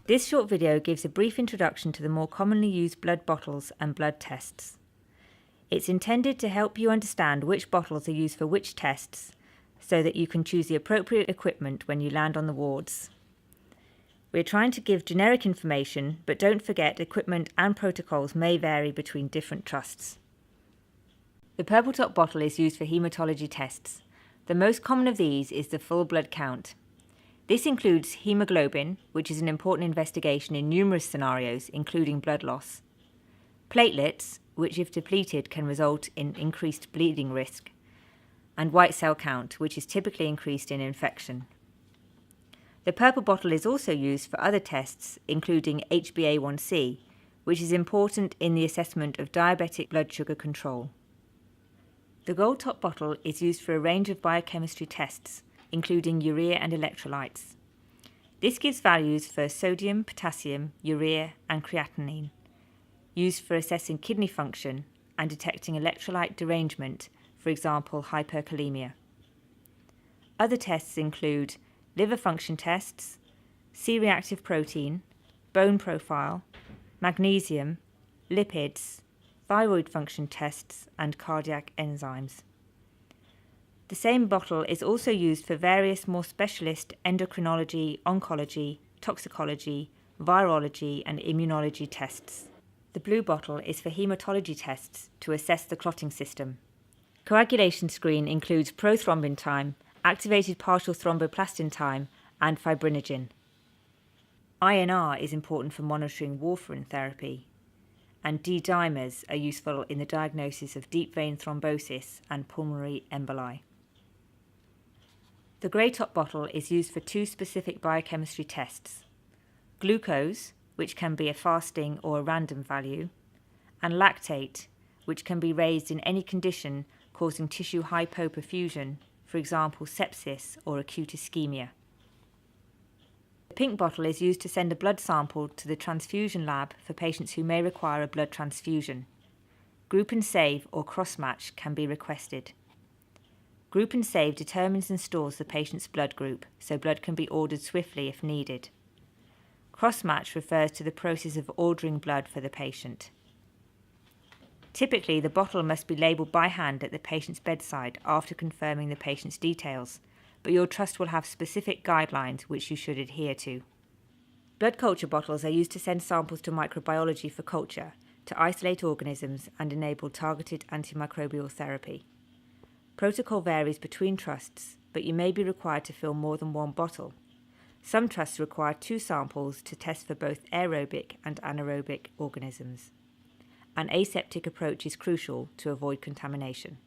This short video gives a brief introduction to the more commonly used blood bottles and blood tests. It's intended to help you understand which bottles are used for which tests, so that you can choose the appropriate equipment when you land on the wards. We're trying to give generic information, but don't forget equipment and protocols may vary between different trusts. The purple top bottle is used for haematology tests. The most common of these is the full blood count. This includes hemoglobin, which is an important investigation in numerous scenarios, including blood loss, platelets, which if depleted can result in increased bleeding risk, and white cell count, which is typically increased in infection. The purple bottle is also used for other tests, including HbA1c, which is important in the assessment of diabetic blood sugar control. The gold top bottle is used for a range of biochemistry tests, including urea and electrolytes. This gives values for sodium, potassium, urea, and creatinine, used for assessing kidney function and detecting electrolyte derangement, for example, hyperkalemia. Other tests include liver function tests, C-reactive protein, bone profile, magnesium, lipids, thyroid function tests, and cardiac enzymes. The same bottle is also used for various more specialist endocrinology, oncology, toxicology, virology, and immunology tests. The blue bottle is for haematology tests to assess the clotting system. Coagulation screen includes prothrombin time, activated partial thromboplastin time, and fibrinogen. INR is important for monitoring warfarin therapy, and D-dimers are useful in the diagnosis of deep vein thrombosis and pulmonary emboli. The grey top bottle is used for two specific biochemistry tests: glucose, which can be a fasting or a random value, and lactate, which can be raised in any condition causing tissue hypoperfusion, for example sepsis or acute ischemia. The pink bottle is used to send a blood sample to the transfusion lab for patients who may require a blood transfusion. Group and save or cross-match can be requested. Group and save determines and stores the patient's blood group, so blood can be ordered swiftly if needed. Cross-match refers to the process of ordering blood for the patient. Typically, the bottle must be labelled by hand at the patient's bedside after confirming the patient's details, but your trust will have specific guidelines which you should adhere to. Blood culture bottles are used to send samples to microbiology for culture, to isolate organisms and enable targeted antimicrobial therapy. Protocol varies between trusts, but you may be required to fill more than one bottle. Some trusts require 2 samples to test for both aerobic and anaerobic organisms. An aseptic approach is crucial to avoid contamination.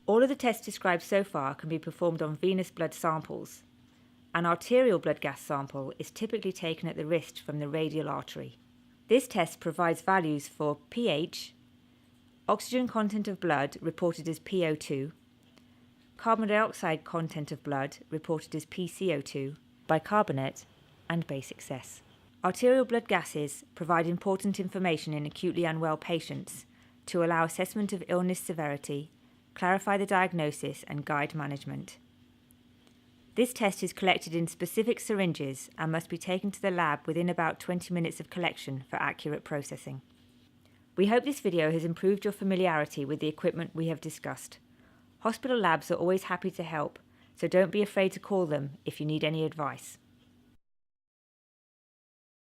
All of the tests described so far can be performed on venous blood samples. An arterial blood gas sample is typically taken at the wrist from the radial artery. This test provides values for pH, oxygen content of blood reported as PO2, carbon dioxide content of blood reported as PCO2, bicarbonate, and base excess. Arterial blood gases provide important information in acutely unwell patients to allow assessment of illness severity, clarify the diagnosis, and guide management. This test is collected in specific syringes and must be taken to the lab within about 20 minutes of collection for accurate processing. We hope this video has improved your familiarity with the equipment we have discussed. Hospital labs are always happy to help, so don't be afraid to call them if you need any advice.